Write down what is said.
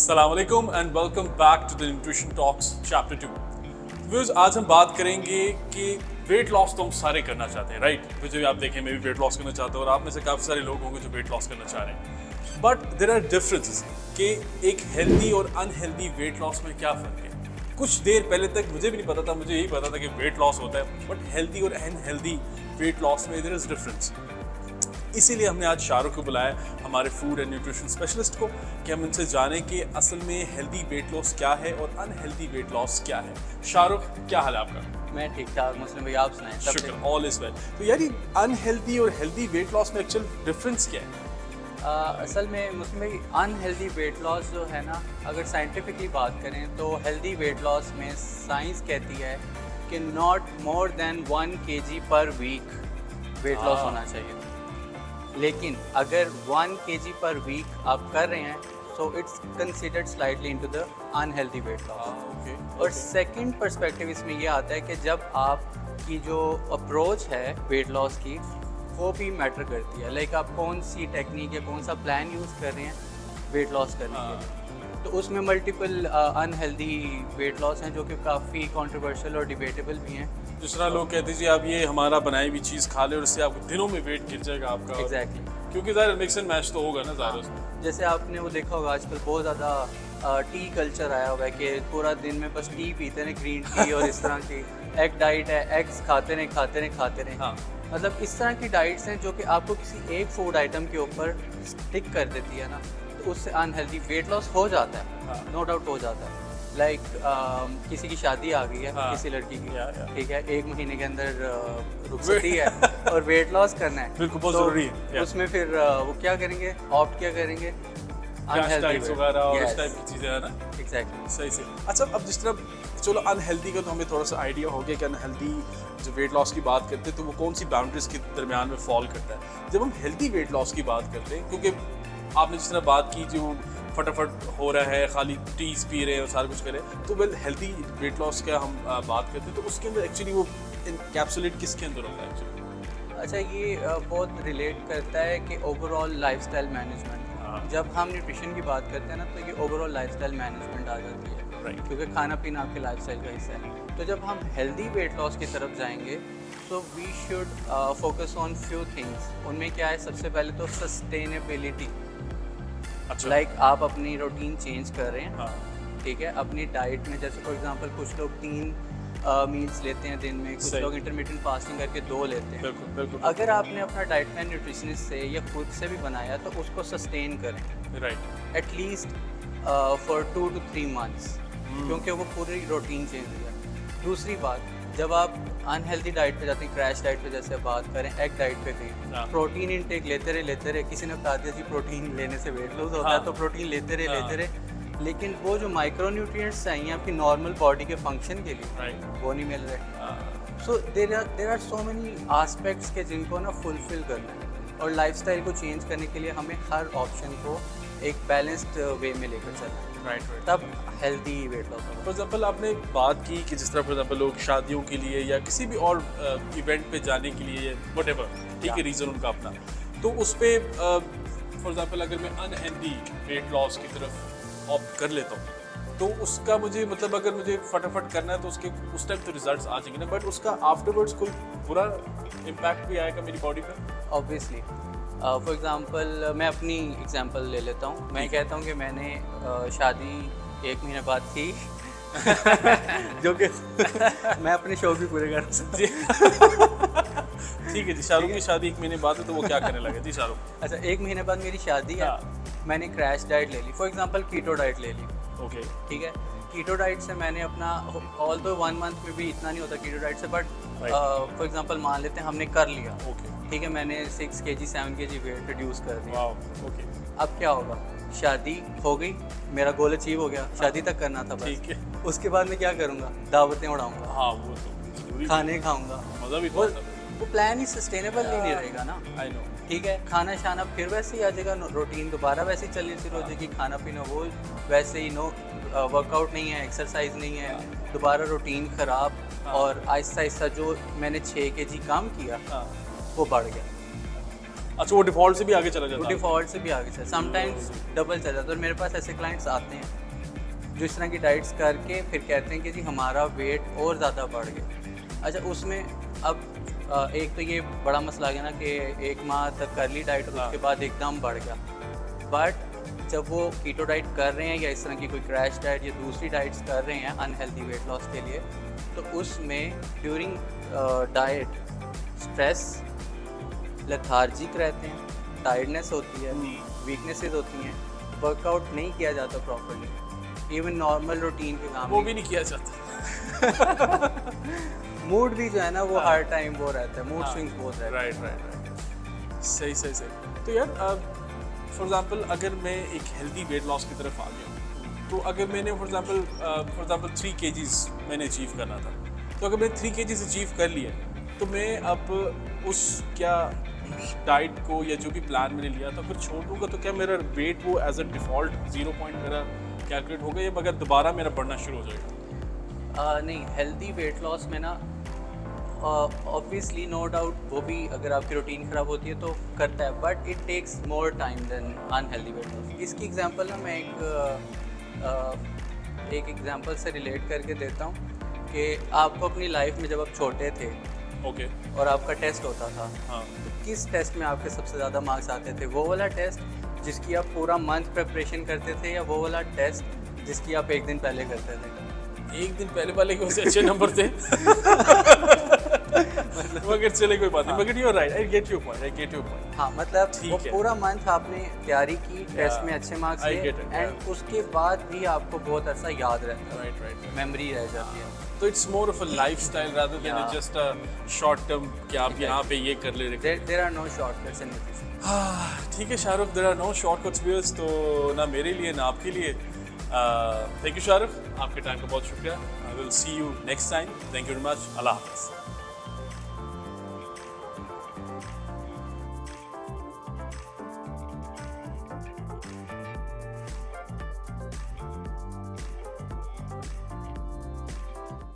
Assalamualaikum and welcome back to the Nutrition Talks Chapter 2. Viewers, आज हम बात करेंगे कि वेट लॉस तो हम सारे करना चाहते हैं, राइट? मुझे भी आप देखें, मैं भी वेट लॉस करना चाहता हूँ और आप में से काफ़ी सारे लोग होंगे जो वेट लॉस करना चाह रहे हैं. बट देयर आर डिफरेंसेस कि एक हेल्दी और अनहेल्दी वेट लॉस में क्या फ़र्क है. कुछ देर पहले तक मुझे भी नहीं पता था, मुझे यही पता था कि वेट लॉस होता है, बट हेल्दी और अनहेल्दी वेट लॉस में देयर इज़ डिफरेंस. इसीलिए हमने आज शाहरुख को बुलाया, हमारे फूड एंड न्यूट्रिशन स्पेशलिस्ट को, कि हम इनसे जानें कि असल में हेल्दी वेट लॉस क्या है और अनहेल्दी वेट लॉस क्या है. शाहरुख, क्या हाल है आपका? मैं ठीक ठाक. मुस्लिम भाई, आप सुनाएं? शुक्र, ऑल इज वेल. तो यार, ये अनहेल्दी और हेल्दी वेट लॉस में एक्चुअल डिफरेंस क्या है? असल में मुस्लिम भाई, अनहेल्दी वेट लॉस जो है ना, अगर साइंटिफिकली बात करें तो हेल्दी वेट लॉस में साइंस कहती है कि not more than 1 kg per week weight loss होना चाहिए. लेकिन अगर 1 kg पर वीक आप कर रहे हैं so it's considered slightly into the unhealthy weight loss. और सेकंड पर्सपेक्टिव इसमें ये आता है कि जब आपकी जो अप्रोच है वेट लॉस की वो भी मैटर करती है. लाइक आप कौन सी टेक्निक या कौन सा प्लान यूज़ कर रहे हैं वेट लॉस करने के लिए. तो उसमें मल्टीपल अनहेल्दी वेट लॉस हैं जो कि काफ़ी कंट्रोवर्शियल और डिबेटेबल भी हैं. जिस तरह लोग कहते हैं जी आप ये हमारा बनाई हुई चीज़ खा ले और इससे आपको दिनों में वेट गिर जाएगा आपका. एग्जैक्टली. क्योंकि ज़ाहिर मिक्स एंड मैच तो होगा ना ज़ाहिर उसमें. जैसे आपने वो देखा होगा आजकल बहुत ज़्यादा टी कल्चर आया हुआ है कि पूरा दिन में बस टी पीते रहे, ग्रीन टी और इस तरह की एग डाइट है, एग्स खाते रहे. हाँ. मतलब इस तरह की डाइट्स हैं जो कि आपको किसी एक फूड आइटम के ऊपर स्टिक कर देती है ना, तो उससे अनहेल्दी वेट लॉस हो जाता है. नो डाउट हो जाता है. लाइक किसी की शादी आ गई है, किसी लड़की की, ठीक है, 1 महीने के अंदर रुखसती है और वेट लॉस करना है, बिल्कुल बहुत तो ज़रूरी है. उसमें फिर वो क्या करेंगे, ऑप्ट क्या करेंगे, डाइट्स वगैरह और इस टाइप की चीज़ें है ना. एग्जैक्टली. सही से. अच्छा, अब जिस तरह चलो अनहेल्दी का तो हमें थोड़ा सा आइडिया हो गया कि अनहेल्दी जो वेट लॉस की बात करते हैं तो वो कौन सी बाउंड्रीज के दरमियान में फॉल करता है. जब हम हेल्दी वेट लॉस की बात करते हैं, क्योंकि आपने जिस तरह बात की जो फटाफट हो रहा है, खाली टीज पी रहे हैं और सारा कुछ कर रहे हैं, तो वेल हेल्दी वेट लॉस का हम बात करते हैं तो उसके अंदर एक्चुअली वो इनकैप्सुलेट किसके अंदर होता है एक्चुअली? अच्छा, ये बहुत रिलेट करता है कि ओवरऑल लाइफस्टाइल मैनेजमेंट. जब हम न्यूट्रिशन की बात करते हैं ना, तो ये ओवरऑल लाइफस्टाइल मैनेजमेंट आ जाती है. राइट. क्योंकि खाना पीना आपके लाइफस्टाइल का हिस्सा है. तो जब हम हेल्दी वेट लॉस की तरफ जाएंगे तो we should focus on few things. उनमें क्या है, सबसे पहले तो सस्टेनेबिलिटी. अच्छा. लाइक आप अपनी रूटीन चेंज कर रहे हैं. हाँ. ठीक है, अपनी डाइट में जैसे फॉर एग्जांपल कुछ लोग 3 मील्स लेते हैं दिन में, कुछ लोग इंटरमिटेंट फास्टिंग करके 2 लेते हैं. बिल्कुल बिल्कुल. अगर आपने अपना डाइट प्लान न्यूट्रिशनिस्ट से या खुद से भी बनाया तो उसको सस्टेन करें right. At least for 2 to 3 months, क्योंकि वो पूरी रूटीन चेंज हो जाए. दूसरी बात, जब आप अनहेल्दी डाइट पे जाते हैं, क्रैश डाइट पे जैसे बात करें, एग डाइट पे गई, प्रोटीन इनटेक लेते रहे. किसी ने बता दिया जी प्रोटीन लेने से वेट लूज होता है, तो प्रोटीन लेते रहे. लेकिन वो जो माइक्रो न्यूट्रिएंट्स चाहिए आपकी नॉर्मल बॉडी के फंक्शन के लिए, वो नहीं मिल रहे. So there are so many aspects के जिनको ना फुलफिल करना है. और लाइफस्टाइल को चेंज करने के लिए हमें हर ऑप्शन को एक बैलेंस्ड वे में लेकर चलना है. राइट. तब हेल्दी वेट लॉस होगा. फॉर एग्जाम्पल आपने बात की कि जिस तरह फॉर एग्जाम्पल लोग शादियों के लिए या किसी भी और इवेंट पे जाने के लिए व्हाटएवर, ठीक है, रीज़न उनका अपना, तो उस पर फॉर एग्जाम्पल अगर मैं अनहेल्दी वेट लॉस की तरफ ऑप्ट कर लेता हूँ तो उसका मुझे मतलब अगर मुझे फटाफट करना है तो उसके उस टाइम तो रिजल्ट्स आ जाएंगे ना, बट उसका आफ्टरवर्ड्स कोई बुरा इम्पैक्ट भी आएगा मेरी बॉडी पर. ऑब्वियसली. फॉर एग्जांपल मैं अपनी एग्जांपल ले लेता हूँ. मैं कहता हूँ कि मैंने शादी 1 महीने बाद की जो कि मैं अपने शौक भी पूरे कर सकती. ठीक है जी. शाहरुख की शादी 1 महीने बाद है तो वो क्या करने लगे जी शाहरुख? अच्छा, 1 महीने बाद मेरी शादी है. मैंने क्रैश डाइट ले ली, फॉर एग्जांपल कीटो डाइट ले ली. ओके. ठीक है, कीटो डाइट से मैंने अपना, ऑल्दो 1 month में भी इतना नहीं होता कीटो डाइट से, बट फॉर एग्जांपल मान लेते हैं हमने कर लिया. ओके. ठीक है, मैंने 6 kg 7 kg वेट रिड्यूस कर दिया. वाओ. ओके. अब क्या होगा, शादी हो गई, मेरा गोल अचीव हो गया. शादी तक करना था बस. ठीक है. उसके बाद मैं क्या करूँगा, दावतें उड़ाऊंगा, हाँ वो तो जरूरी, खाने खाऊंगा. मज़ा भी वो तो. प्लान ही सस्टेनेबल नहीं रहेगा ना. I know. ठीक है, खाना शाना फिर वैसे ही आ जाएगा, रूटीन दोबारा वैसे ही चलनी शुरू हो जाएगी, खाना पीना वो वैसे ही, नो वर्कआउट नहीं है, एक्सरसाइज नहीं है, दोबारा रूटीन ख़राब. और आहिस्ता आहिस्ता जो मैंने 6 kg कम किया वो बढ़ गया. अच्छा, वो डिफॉल्ट से भी आगे चला जाता है? डिफ़ॉल्ट से भी आगे चल, समटाइम्स डबल चल जाता है। और मेरे पास ऐसे क्लाइंट्स आते हैं जो इस तरह की डाइट्स करके फिर कहते हैं कि जी हमारा वेट और ज़्यादा बढ़ गया। अच्छा, उसमें अब एक तो ये बड़ा मसला आ गया ना कि 1 माह तक कर ली डाइट और उसके बाद एकदम बढ़ गया। बट जब वो कीटो डाइट कर रहे हैं या इस तरह की कोई क्रैश डाइट या दूसरी डाइट्स कर रहे हैं अनहेल्दी वेट लॉस के लिए, तो उसमें ड्यूरिंग डाइट स्ट्रेस, लेथार्जिक रहते हैं, टायर्डनेस होती है, वीकनेसेस होती हैं, वर्कआउट नहीं किया जाता प्रॉपर्ली, इवन नॉर्मल रूटीन के काम वो भी नहीं किया जाता। मूड भी जो है ना वो हर टाइम वो रहता है, मूड स्विंग्स बहुत रहते हैं। राइट। सही। तो यार फॉर एग्जांपल अगर मैं एक हेल्दी वेट लॉस की तरफ आ गया, तो अगर मैंने फॉर एग्जांपल 3 kgs मैंने अचीव करना था, तो अगर मैंने 3 kgs अचीव कर लिया, तो मैं अब उस क्या डाइट को या जो भी प्लान मैंने लिया था फिर छोड़ दूँगा, तो क्या मेरा वेट वो एज अ डिफ़ॉल्ट 0 पॉइंट मेरा कैलकुलेट होगा या मगर दोबारा मेरा बढ़ना शुरू हो जाएगा? नहीं, हेल्दी वेट लॉस में ना ऑब्वियसली नो डाउट वो भी अगर आपकी रूटीन ख़राब होती है तो करता है, but it takes more time than unhealthy weight loss. इसकी एग्जांपल ना मैं एक एग्जांपल से रिलेट करके देता हूँ कि आपको अपनी लाइफ में जब आप छोटे थे ओके। और आपका टेस्ट होता था, हाँ। तो किस टेस्ट में आपके सबसे ज़्यादा मार्क्स आते थे? वो वाला टेस्ट जिसकी आप पूरा मंथ प्रिपरेशन करते थे या वो वाला टेस्ट जिसकी आप एक दिन पहले करते थे? एक दिन पहले वाले के उससे अच्छे नंबर थे। मगर चले कोई बात नहीं, मगर you are right, I get your point. हाँ, मतलब वो ठीक है। पूरा मंथ आपने तैयारी की, टेस्ट में अच्छे मार्क्स I लिए, get it, एंड उसके बाद भी आपको बहुत अर्सा याद रहता है, राइट। मेमोरी रह जाती है। तो it's more of a lifestyle rather than Yeah. Just a short term कि आप यहाँ पे ये कर ले रहे। There are no shortcuts in nutrition. ठीक है Shahrukh, there are no shortcuts viewers, तो ना मेरे लिए ना आपके लिए। थैंक यू शाहरुख, आपके टाइम का बहुत शुक्रिया। I will see you next time. Thank you very much. अल्लाह हाफ़िज़।